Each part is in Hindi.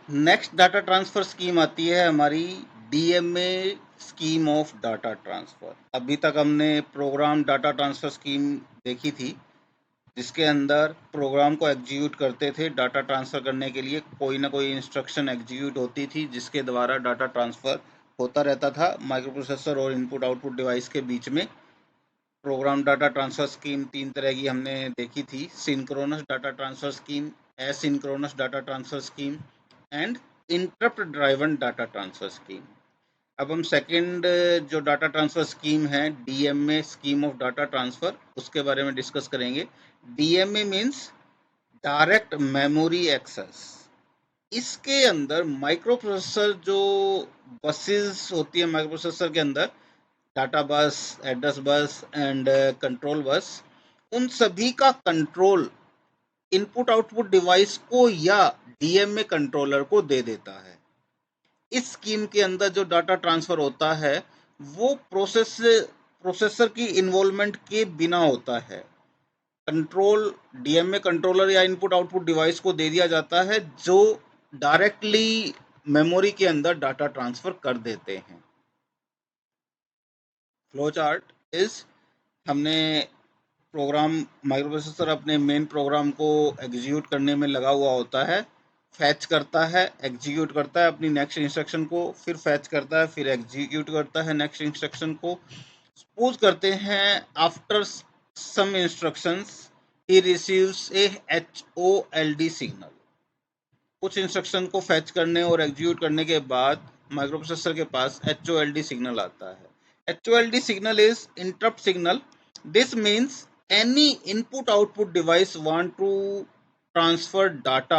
नेक्स्ट डाटा ट्रांसफर स्कीम आती है हमारी DMA scheme of data transfer. अभी तक हमने प्रोग्राम डाटा ट्रांसफर स्कीम देखी थी, जिसके अंदर प्रोग्राम को एग्जीक्यूट करते थे। डाटा ट्रांसफ़र करने के लिए कोई ना कोई इंस्ट्रक्शन एग्जीक्यूट होती थी, जिसके द्वारा डाटा ट्रांसफ़र होता रहता था माइक्रो प्रोसेसर और इनपुट आउटपुट डिवाइस के बीच में। प्रोग्राम डाटा ट्रांसफ़र स्कीम तीन तरह की हमने देखी थी: synchronous data transfer scheme, asynchronous data transfer scheme and interrupt driven data transfer scheme. अब हम सेकंड जो डाटा ट्रांसफ़र स्कीम है, DMA scheme of data transfer, उसके बारे में डिस्कस करेंगे। DMA means direct memory access. इसके अंदर माइक्रो प्रोसेसर जो बसेस होती है माइक्रो प्रोसेसर के अंदर, डाटा बस, address bus and control bus, उन सभी का कंट्रोल इनपुट आउटपुट डिवाइस को या डीएमए कंट्रोलर को दे देता है। इस स्कीम के अंदर जो डाटा ट्रांसफर होता है वो प्रोसेसर की इन्वॉल्वमेंट के बिना होता है। कंट्रोल डीएमए कंट्रोलर या इनपुट आउटपुट डिवाइस को दे दिया जाता है, जो डायरेक्टली मेमोरी के अंदर डाटा ट्रांसफर कर देते हैं। फ्लो चार्ट इज, हमने प्रोग्राम माइक्रो प्रोसेसर अपने मेन प्रोग्राम को एग्जीक्यूट करने में लगा हुआ होता है। फैच करता है, एग्जीक्यूट करता है अपनी नेक्स्ट इंस्ट्रक्शन को, फिर फैच करता है, फिर एग्जीक्यूट करता है नेक्स्ट इंस्ट्रक्शन को। सपोज करते हैं after some instructions he receives a HOLD signal. कुछ इंस्ट्रक्शन को फैच करने और एग्जीक्यूट करने के बाद माइक्रो प्रोसेसर के पास HOLD सिग्नल आता है। HOLD signal is interrupt signal. This means any input output device want to transfer data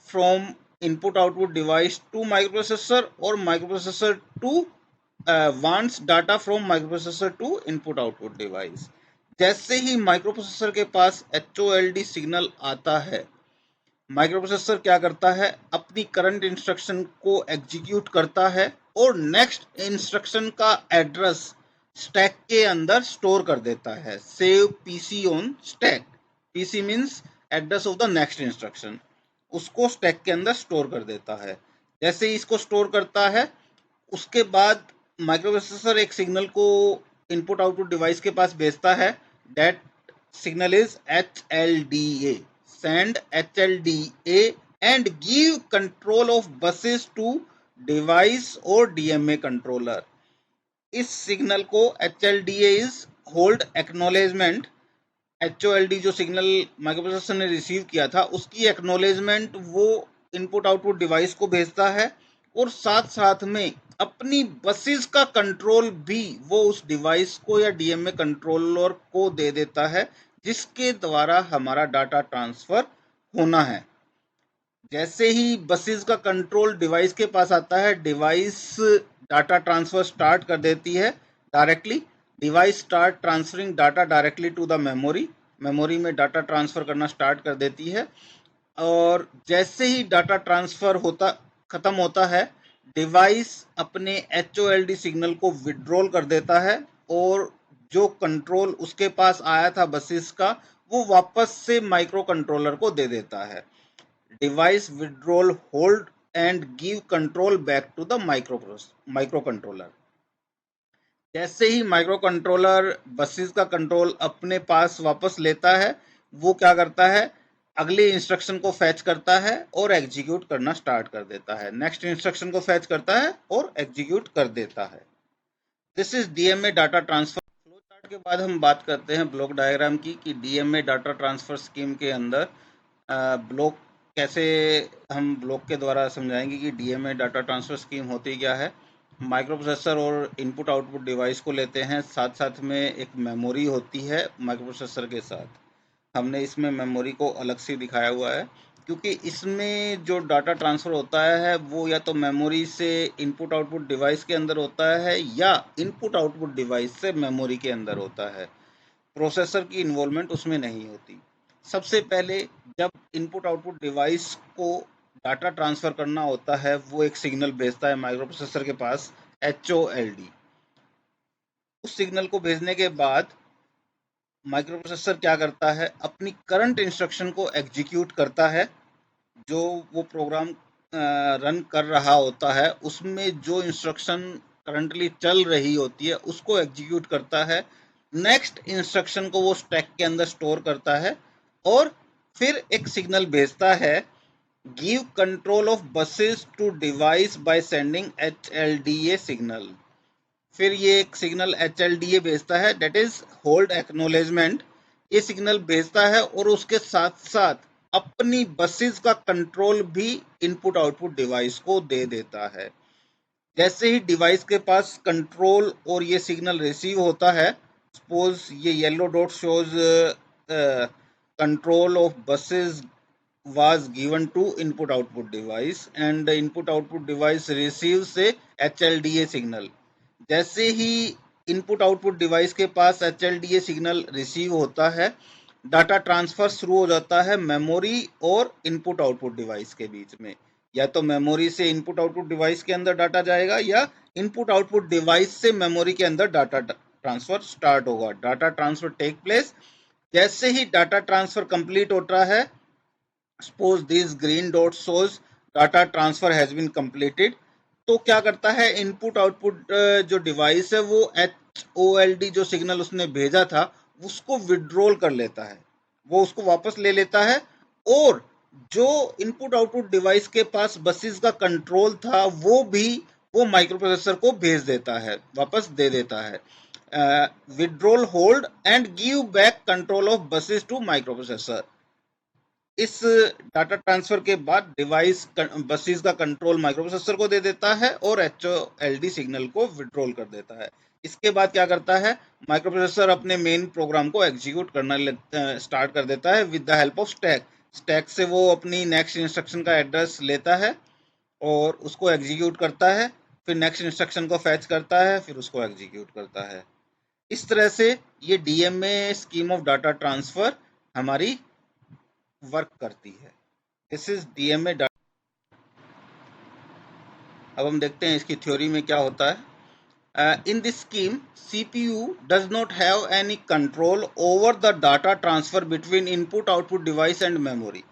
from input output device to microprocessor or microprocessor to wants data from microprocessor to input output device। जैसे ही माइक्रोप्रोसेसर के पास HOLD सिग्नल आता है, माइक्रोप्रोसेसर क्या करता है, अपनी करंट इंस्ट्रक्शन को एग्जीक्यूट करता है और नेक्स्ट इंस्ट्रक्शन का एड्रेस स्टैक के अंदर स्टोर कर देता है। Save PC on stack, PC means address of the next instruction, उसको स्टैक के अंदर स्टोर कर देता है। जैसे ही इसको स्टोर करता है, उसके बाद माइक्रोप्रोसेसर एक सिग्नल को इनपुट आउटपुट डिवाइस के पास भेजता है। That signal is HLDA, send HLDA and give control of buses to device और DMA controller। इस सिग्नल को HLDA is hold acknowledgement. HOLD जो सिग्नल माइक्रोप्रोसेसर ने रिसीव किया था, उसकी एक्नॉलेजमेंट वो इनपुट आउटपुट डिवाइस को भेजता है और साथ साथ में अपनी बसेस का कंट्रोल भी वो उस डिवाइस को या डीएमए कंट्रोलर को दे देता है, जिसके द्वारा हमारा डाटा ट्रांसफर होना है। जैसे ही बसेस का कंट्रोल डिवाइस के पास आता है, डिवाइस डाटा ट्रांसफर स्टार्ट कर देती है directly. Device start transferring data directly to the memory, memory में डाटा ट्रांसफर करना स्टार्ट कर देती है। और जैसे ही डाटा ट्रांसफर होता खत्म होता है, डिवाइस अपने HOLD सिग्नल को विड्रॉल कर देता है और जो कंट्रोल उसके पास आया था बसेस का, वो वापस से माइक्रो कंट्रोलर को दे देता है। Device withdrawal hold and give control back to the microcontroller. जैसे ही माइक्रो कंट्रोलर बसेस का कंट्रोल अपने पास वापस लेता है, वो क्या करता है, अगले इंस्ट्रक्शन को फैच करता है और एग्जीक्यूट करना स्टार्ट कर देता है। नेक्स्ट इंस्ट्रक्शन को फैच करता है और एग्जीक्यूट कर देता है। This is DMA data transfer. Flow chart के बाद हम बात करते हैं ब्लॉक डायग्राम की, कि डीएमए डाटा ट्रांसफर स्कीम के अंदर ब्लॉक कैसे, हम ब्लॉक के द्वारा समझाएंगे कि डीएमए डाटा ट्रांसफर स्कीम होती क्या है। माइक्रो प्रोसेसर और इनपुट आउटपुट डिवाइस को लेते हैं, साथ साथ में एक मेमोरी होती है माइक्रो प्रोसेसर के साथ। हमने इसमें मेमोरी को अलग से दिखाया हुआ है, क्योंकि इसमें जो डाटा ट्रांसफ़र होता है वो या तो मेमोरी से इनपुट आउटपुट डिवाइस के अंदर होता है या इनपुट आउटपुट डिवाइस से मेमोरी के अंदर होता है। प्रोसेसर की इन्वॉल्वमेंट उसमें नहीं होती। सबसे पहले जब इनपुट आउटपुट डिवाइस को डाटा ट्रांसफ़र करना होता है, वो एक सिग्नल भेजता है माइक्रो प्रोसेसर के पास, HOLD। उस सिग्नल को भेजने के बाद माइक्रो प्रोसेसर क्या करता है, अपनी करंट इंस्ट्रक्शन को एग्जीक्यूट करता है, जो वो प्रोग्राम रन कर रहा होता है उसमें जो इंस्ट्रक्शन करंटली चल रही होती है उसको एग्जीक्यूट करता है। नेक्स्ट इंस्ट्रक्शन को वो स्टैक के अंदर स्टोर करता है और फिर एक सिग्नल भेजता है, give control of buses to device by sending HLDA signal. फिर ये एक सिग्नल HLDA भेजता है, डेट इज होल्ड एक्नोलेजमेंट। ये सिग्नल भेजता है और उसके साथ साथ अपनी बसेस का कंट्रोल भी इनपुट आउटपुट डिवाइस को दे देता है। जैसे ही डिवाइस के पास कंट्रोल और ये सिग्नल रिसीव होता है, सपोज ये yellow dot shows control of buses was given to input output device and the input output device receives a HLDA signal। जैसे ही इनपुट आउटपुट डिवाइस के पास HLDA सिग्नल रिसीव होता है, डाटा ट्रांसफर शुरू हो जाता है मेमोरी और इनपुट आउटपुट डिवाइस के बीच में। या तो मेमोरी से इनपुट आउटपुट डिवाइस के अंदर डाटा जाएगा या इनपुट आउटपुट डिवाइस से मेमोरी के अंदर डाटा ट्रांसफर स्टार्ट होगा। Data transfer take place. जैसे ही डाटा ट्रांसफर कंप्लीट होता है, suppose this green dot shows data transfer has been completed, तो क्या करता है इनपुट आउटपुट जो डिवाइस है वो HOLD जो सिग्नल उसने भेजा था उसको विड्रॉल कर लेता है, वो उसको वापस ले लेता है और जो इनपुट आउटपुट डिवाइस के पास बसेस का कंट्रोल था वो माइक्रो प्रोसेसर को भेज देता है, वापस दे देता है। Withdrawal hold and give back control of buses to microprocessor. इस डाटा ट्रांसफर के बाद डिवाइस बसेस का कंट्रोल माइक्रो प्रोसेसर को दे देता है और HOLD सिग्नल को विड्रॉल कर देता है। इसके बाद क्या करता है, माइक्रो प्रोसेसर अपने मेन प्रोग्राम को एग्जीक्यूट करना स्टार्ट कर देता है with the help of stack. Stack से वो अपनी नेक्स्ट इंस्ट्रक्शन का एड्रेस लेता है और उसको एग्जीक्यूट करता है, फिर नेक्स्ट इंस्ट्रक्शन को फैच करता है, फिर उसको एग्जीक्यूट करता है। इस तरह से ये DMA scheme of data transfer हमारी वर्क करती है। This is DMA। अब हम देखते हैं इसकी थ्योरी में क्या होता है। इन this scheme CPU does not have any control over the data transfer between input output device and memory.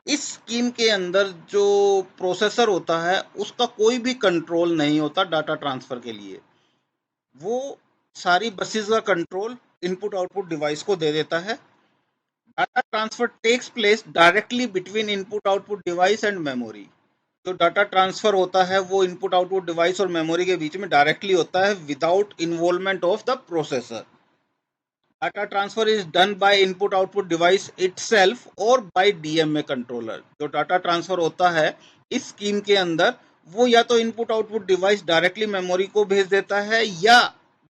इस स्कीम के अंदर जो प्रोसेसर होता है उसका कोई भी कंट्रोल नहीं होता डाटा ट्रांसफर के लिए। वो सारी बसेस का कंट्रोल इनपुट आउटपुट डिवाइस को दे देता है। Data transfer takes place directly between input output device and memory. जो डाटा ट्रांसफर होता है वो इनपुट आउटपुट डिवाइस और मेमोरी के बीच में डायरेक्टली होता है without involvement of the processor. Data transfer is done by input output device itself और बाय DMA कंट्रोलर। जो डाटा ट्रांसफर होता है इस स्कीम के अंदर वो या तो input output device directly memory को भेज देता है या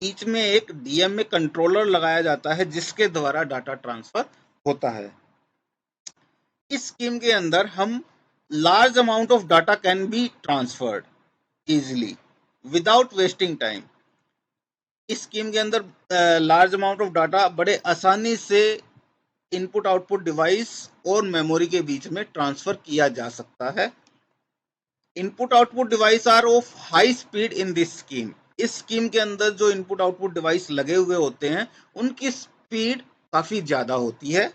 बीच में एक DMA कंट्रोलर लगाया जाता है जिसके द्वारा डाटा ट्रांसफर होता है। इस स्कीम के अंदर हम large amount of data can be transferred easily without wasting time. इस स्कीम के अंदर लार्ज अमाउंट ऑफ डाटा बड़े आसानी से इनपुट आउटपुट डिवाइस और मेमोरी के बीच में ट्रांसफर किया जा सकता है। Input output device are of high speed in this scheme. इस स्कीम के अंदर जो इनपुट आउटपुट डिवाइस लगे हुए होते हैं उनकी स्पीड काफी ज्यादा होती है।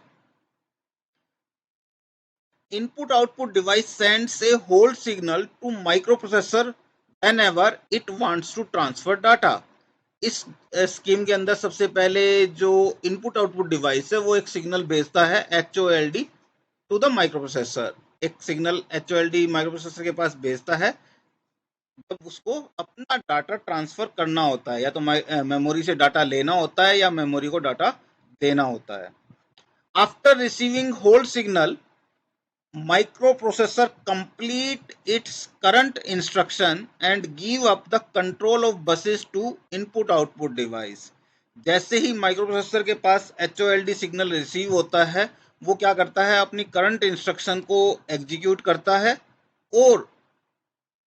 Input output device sends a hold signal to microprocessor whenever it wants to transfer data। इस स्कीम के अंदर सबसे पहले जो इनपुट आउटपुट डिवाइस है वो एक सिग्नल भेजता है HOLD टू द माइक्रोप्रोसेसर। एक सिग्नल HOLD माइक्रोप्रोसेसर के पास भेजता है जब उसको अपना डाटा ट्रांसफर करना होता है, या तो मेमोरी से डाटा लेना होता है या मेमोरी को डाटा देना होता है। After receiving hold signal, microprocessor complete its current instruction and give up the control of buses to input output device। जैसे ही माइक्रोप्रोसेसर के पास HOLD सिग्नल रिसीव होता है वो क्या करता है, अपनी करंट इंस्ट्रक्शन को एग्जीक्यूट करता है और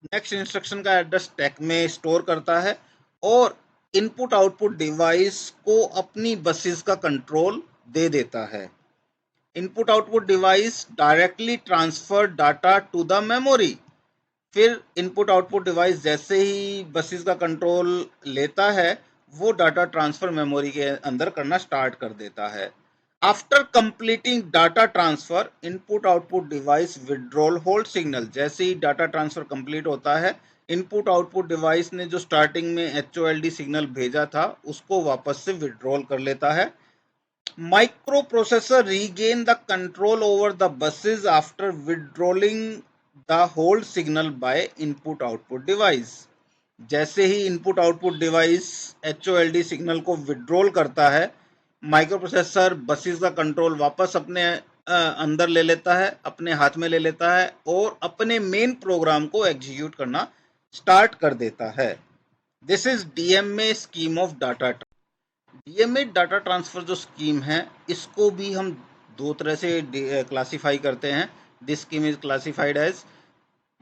नेक्स्ट इंस्ट्रक्शन का एड्रेस स्टैक में स्टोर करता है और इनपुट आउटपुट डिवाइस को अपनी बसेस का कंट्रोल दे देता है। Input output device directly transfer data to the memory. फिर इनपुट आउटपुट डिवाइस जैसे ही बसेस का कंट्रोल लेता है वो डाटा ट्रांसफर मेमोरी के अंदर करना स्टार्ट कर देता है। After completing data transfer input output device withdrawal hold signal. जैसे ही डाटा ट्रांसफर कंप्लीट होता है, इनपुट आउटपुट डिवाइस ने जो स्टार्टिंग में HOLD सिग्नल भेजा था उसको वापस से विड्रॉल कर लेता है। Microprocessor regain the control over the buses after withdrawing the hold signal by input output device। जैसे ही input output device HOLD signal को विड्रॉल करता है, माइक्रो प्रोसेसर बसेस का कंट्रोल वापस अपने अंदर ले लेता है, अपने हाथ में ले लेता है और अपने मेन प्रोग्राम को एग्जीक्यूट करना स्टार्ट कर देता है। This is DMA scheme of data. DMA data transfer जो स्कीम है, इसको भी हम दो तरह से क्लासीफाई करते हैं। This scheme is classified as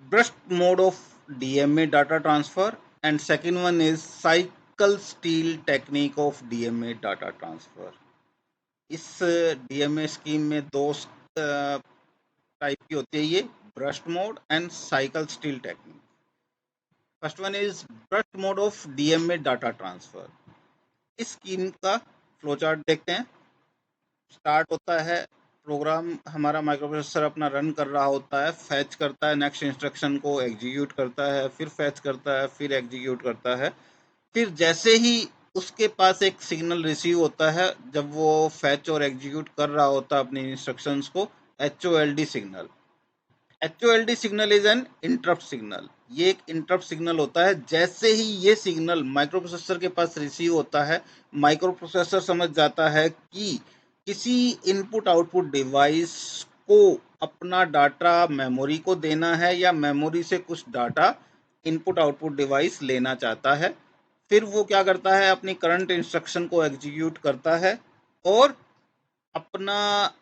burst mode of DMA data transfer and second one is cycle steal technique of DMA data transfer. इस DMA स्कीम में दो टाइप की होती है, ये burst mode and cycle steal technique. First one is burst mode of DMA data transfer. इस स्कीम का फ्लो चार्ट देखते हैं। स्टार्ट होता है, प्रोग्राम हमारा माइक्रो प्रोसेसर अपना रन कर रहा होता है, फैच करता है, नेक्स्ट इंस्ट्रक्शन को एग्जीक्यूट करता है, फिर फैच करता है, फिर एग्जीक्यूट करता है। फिर जैसे ही उसके पास एक सिग्नल रिसीव होता है, जब वो फैच और एग्जीक्यूट कर रहा होता है अपनी इंस्ट्रक्शंस को, HOLD signal. HOLD signal is an interrupt signal. ये एक इंटरप्ट सिग्नल होता है। जैसे ही ये सिग्नल माइक्रो प्रोसेसर के पास रिसीव होता है, माइक्रो प्रोसेसर समझ जाता है कि किसी इनपुट आउटपुट डिवाइस को अपना डाटा मेमोरी को देना है या मेमोरी से कुछ डाटा इनपुट आउटपुट डिवाइस लेना चाहता है। फिर वो क्या करता है, अपनी करंट इंस्ट्रक्शन को एग्जीक्यूट करता है और अपना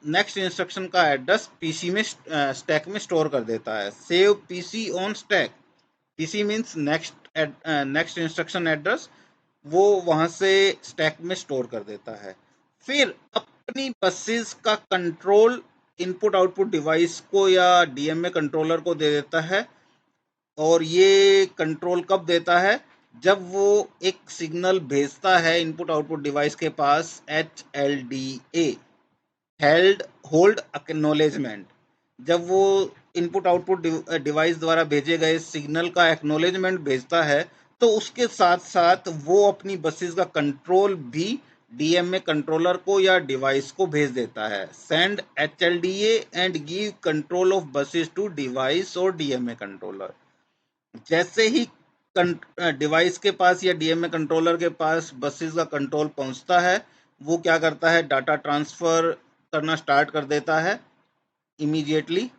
नेक्स्ट इंस्ट्रक्शन का एड्रेस पीसी में स्टैक में स्टोर कर देता है। Save PC on stack. PC means next instruction address, वो वहां से स्टैक में स्टोर कर देता है। फिर अपनी बसेस का कंट्रोल इनपुट आउटपुट डिवाइस को या DMA कंट्रोलर को दे देता है। और ये कंट्रोल कब देता है, जब वो एक सिग्नल भेजता है इनपुट आउटपुट डिवाइस के पास, HLDA, हेल्ड होल्ड एक्नॉलेजमेंट। जब वो इनपुट आउटपुट डिवाइस द्वारा भेजे गए सिग्नल का एक्नॉलेजमेंट भेजता है, तो उसके साथ साथ वो अपनी बसेस का कंट्रोल भी DMA कंट्रोलर को या डिवाइस को भेज देता है। Send HLDA and give control of buses to device और DMA कंट्रोलर। जैसे ही डिवाइस के पास या DMA कंट्रोलर के पास बसेस का कंट्रोल पहुंचता है, वो क्या करता है, डाटा ट्रांसफर करना स्टार्ट कर देता है। Immediately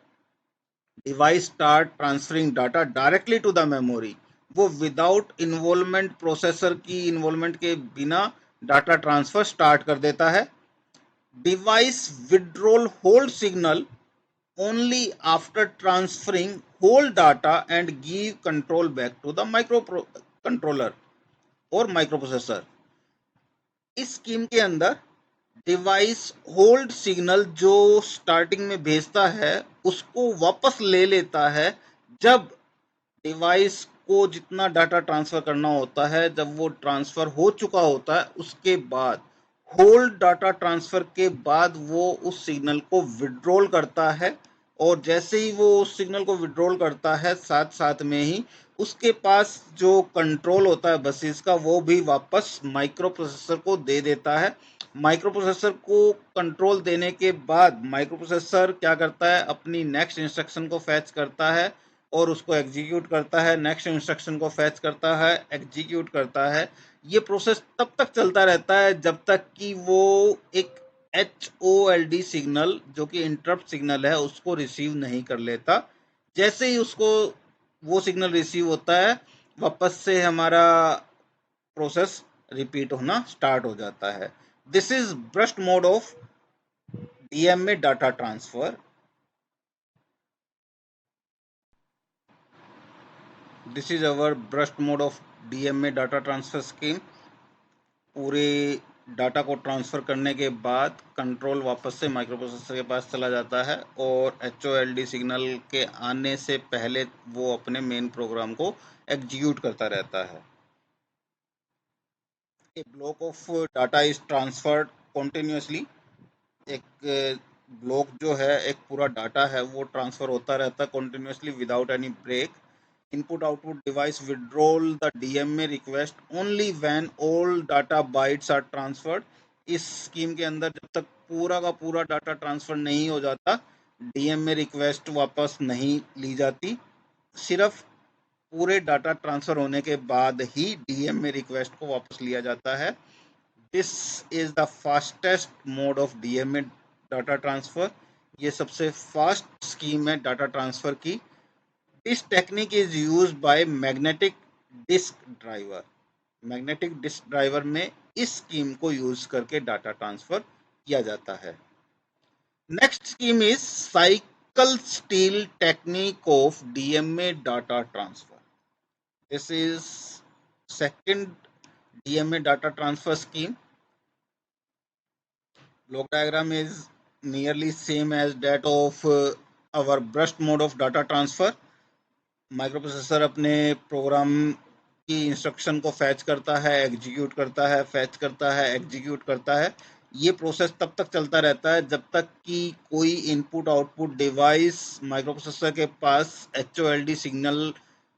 device start transferring data directly to the memory. वो विदाउट इन्वॉल्वमेंट, प्रोसेसर की इन्वॉल्वमेंट के बिना डाटा ट्रांसफर स्टार्ट कर देता है। Device withdrawal hold signal only after transferring whole data and give control back to the controller और microprocessor। इस स्कीम के अंदर डिवाइस होल्ड सिग्नल जो स्टार्टिंग में भेजता है उसको वापस ले लेता है जब डिवाइस को जितना डाटा ट्रांसफर करना होता है, जब वो ट्रांसफर हो चुका होता है, उसके बाद होल्ड डाटा ट्रांसफर के बाद वो उस सिग्नल को विड्रॉल करता है। और जैसे ही वो उस सिग्नल को विड्रॉल करता है, साथ साथ में ही उसके पास जो कंट्रोल होता है बसेस का, वो भी वापस माइक्रो प्रोसेसर को दे देता है। माइक्रो प्रोसेसर को कंट्रोल देने के बाद माइक्रो प्रोसेसर क्या करता है, अपनी नेक्स्ट इंस्ट्रक्शन को फैच करता है और उसको एग्जीक्यूट करता है, नेक्स्ट इंस्ट्रक्शन को फैच करता है, एग्जीक्यूट करता है। ये प्रोसेस तब तक चलता रहता है जब तक कि वो एक HOLD सिग्नल, जो कि इंटरप्ट सिग्नल है, उसको रिसीव नहीं कर लेता। जैसे ही उसको वो सिग्नल रिसीव होता है, वापस से हमारा प्रोसेस रिपीट होना स्टार्ट हो जाता है। This is burst mode of DMA data transfer. This is our burst mode of DMA data transfer scheme. पूरे डाटा को ट्रांसफ़र करने के बाद कंट्रोल वापस से माइक्रो प्रोसेसर के पास चला जाता है और HOLD सिग्नल के आने से पहले वो अपने मेन प्रोग्राम को एग्जीक्यूट करता रहता है। A block of data is transferred continuously एक ब्लॉक जो है, एक पूरा डाटा है, वो ट्रांसफर होता रहता है continuously without any break. Input output device withdrawal the DMA request only when all data bytes are transferred. इस स्कीम के अंदर जब तक पूरा का पूरा डाटा ट्रांसफर नहीं हो जाता, डीएमए रिक्वेस्ट वापस नहीं ली जाती. सिर्फ पूरे डाटा ट्रांसफर होने के बाद ही डीएमए रिक्वेस्ट को वापस लिया जाता है. This is the fastest mode of DMA data transfer. ये सबसे फास्ट स्कीम है डाटा ट्रांसफर की. This technique is used by magnetic disk driver. Magnetic disk driver में इस स्कीम को यूज करके डाटा ट्रांसफर किया जाता है. Next scheme is cycle steal technique of DMA data transfer. This is second DMA data transfer scheme. Block diagram is nearly same as that of our burst mode of data transfer. Microprocessor अपने प्रोग्राम की इंस्ट्रक्शन को फैच करता है, एग्जीक्यूट करता है, फैच करता है, एग्जीक्यूट करता है. ये प्रोसेस तब तक चलता रहता है जब तक कि कोई इनपुट आउटपुट डिवाइस माइक्रोप्रोसेसर के पास HOLD सिग्नल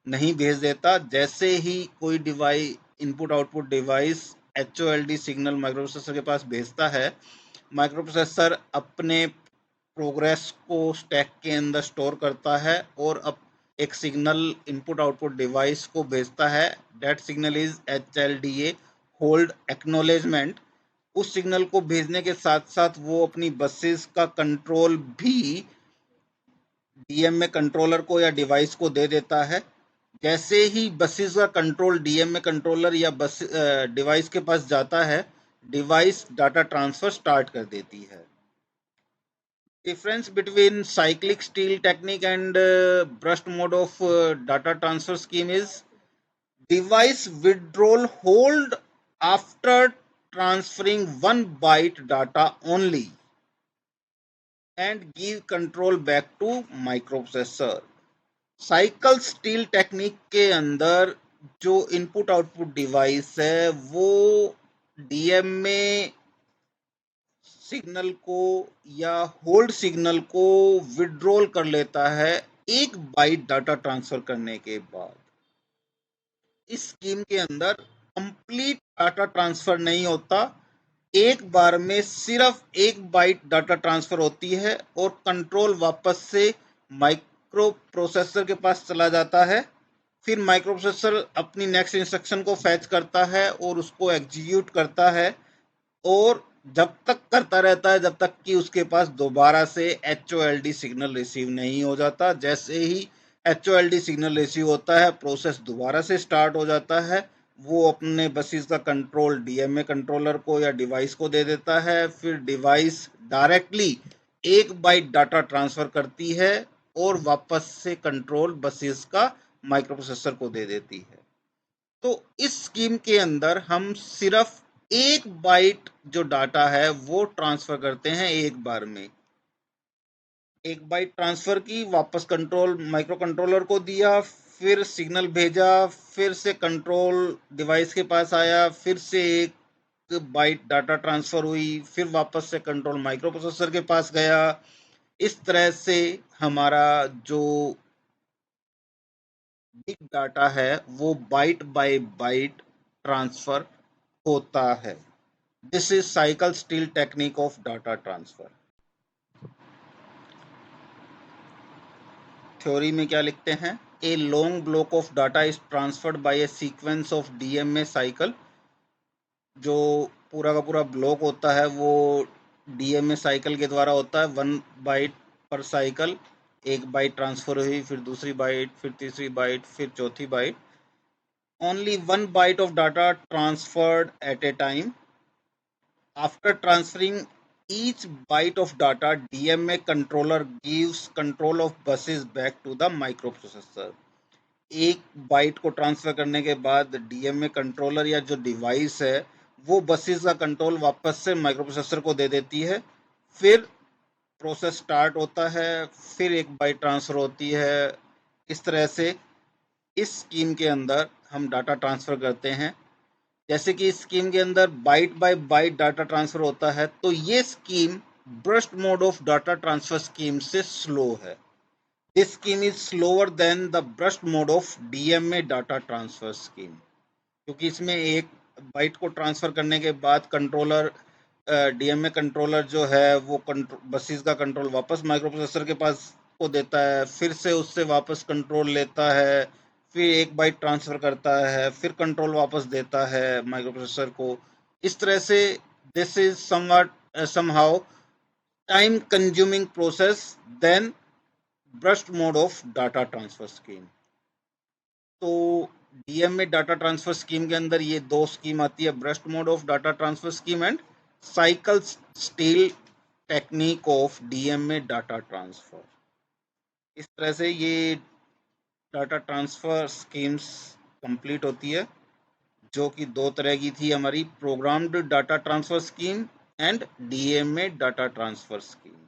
नहीं भेज देता. जैसे ही कोई device input output device HOLD signal microprocessor के पास भेजता है, माइक्रोप्रोसेसर अपने प्रोग्रेस को स्टैक के अंदर स्टोर करता है और अब एक सिग्नल इनपुट आउटपुट डिवाइस को भेजता है. That signal is HLDA, hold acknowledgement. उस सिग्नल को भेजने के साथ साथ वो अपनी बसेस का कंट्रोल भी डीएमए कंट्रोलर को या डिवाइस को दे देता है. जैसे ही बसेस का कंट्रोल डीएमए कंट्रोलर या बस डिवाइस के पास जाता है, डिवाइस डाटा ट्रांसफर स्टार्ट कर देती है. Difference between cyclic steal technique and burst mode of data transfer scheme is device withdrawal hold after transferring 1 byte data only and give control back to microprocessor. Cycle steal technique के अंदर जो इनपुट आउटपुट डिवाइस है वो डीएमए सिग्नल को या होल्ड सिग्नल को विड्रॉल कर लेता है 1 बाइट डाटा ट्रांसफर करने के बाद. इस स्कीम के अंदर कंप्लीट डाटा ट्रांसफर नहीं होता, एक बार में सिर्फ 1 बाइट डाटा ट्रांसफर होती है और कंट्रोल वापस से माइक्रो प्रोसेसर के पास चला जाता है. फिर माइक्रो प्रोसेसर अपनी नेक्स्ट इंस्ट्रक्शन को फैच करता है और उसको एग्जीक्यूट करता है और जब तक करता रहता है जब तक कि उसके पास दोबारा से HOLD सिग्नल रिसीव नहीं हो जाता. जैसे ही HOLD सिग्नल रिसीव होता है, प्रोसेस दोबारा से स्टार्ट हो जाता है. वो अपने बसेस का कंट्रोल डीएमए कंट्रोलर को या डिवाइस को दे देता है. फिर device directly 1 bite data transfer करती है और वापस से कंट्रोल बसेस का माइक्रोप्रोसेसर को दे देती है. तो इस स्कीम के अंदर हम सिर्फ 1 बाइट जो डाटा है वो ट्रांसफर करते हैं एक बार में. 1 बाइट ट्रांसफर की, वापस कंट्रोल माइक्रो कंट्रोलर को दिया, फिर सिग्नल भेजा, फिर से कंट्रोल डिवाइस के पास आया, फिर से 1 बाइट डाटा ट्रांसफर हुई, फिर वापस से कंट्रोल माइक्रो प्रोसेसर के पास गया. इस तरह से हमारा जो बिग डाटा है वो बाइट बाय बाइट ट्रांसफर होता है. This is cycle steal technique of data transfer. Theory में क्या लिखते हैं? A long block of data is transferred by a sequence of DMA cycle. जो पूरा का पूरा ब्लॉक होता है वो DMA साइकिल के द्वारा होता है. 1 बाइट पर साइकिल. 1 बाइट ट्रांसफर हुई, फिर दूसरी बाइट, फिर तीसरी बाइट, फिर चौथी bite. Only 1 byte of data transferred at a time. After transferring each byte of data, DMA controller gives control of buses back to the microprocessor. 1 bite को ट्रांसफर करने के बाद डीएमए कंट्रोलर या जो डिवाइस है वो बसेस का कंट्रोल वापस से माइक्रोप्रोसेसर को दे देती है. फिर प्रोसेस स्टार्ट होता है, फिर 1 बाइट ट्रांसफर होती है. इस तरह से इस स्कीम के अंदर हम डाटा ट्रांसफर करते हैं. जैसे कि इस स्कीम के अंदर byte by byte data transfer होता है, तो ये scheme burst mode of data transfer scheme से स्लो है। This scheme is slower than the burst mode of DMA data transfer scheme, क्योंकि इसमें एक बाइट को ट्रांसफर करने के बाद कंट्रोलर डीएमए कंट्रोलर जो है वो बसेस का कंट्रोल वापस माइक्रो प्रोसेसर के पास को देता है, फिर से उससे वापस कंट्रोल लेता है, फिर एक बाइट ट्रांसफर करता है, फिर कंट्रोल वापस देता है माइक्रो प्रोसेसर को। इस तरह से this is somehow time consuming process than burst mode of data transfer scheme. तो डीएमए डाटा ट्रांसफर स्कीम के अंदर ये दो स्कीम आती है, burst mode of data transfer scheme and cycle steal technique of DMA data transfer. इस तरह से ये डाटा ट्रांसफर स्कीम्स कंप्लीट होती है, जो कि दो तरह की थी हमारी, programmed data transfer scheme and DMA data transfer scheme.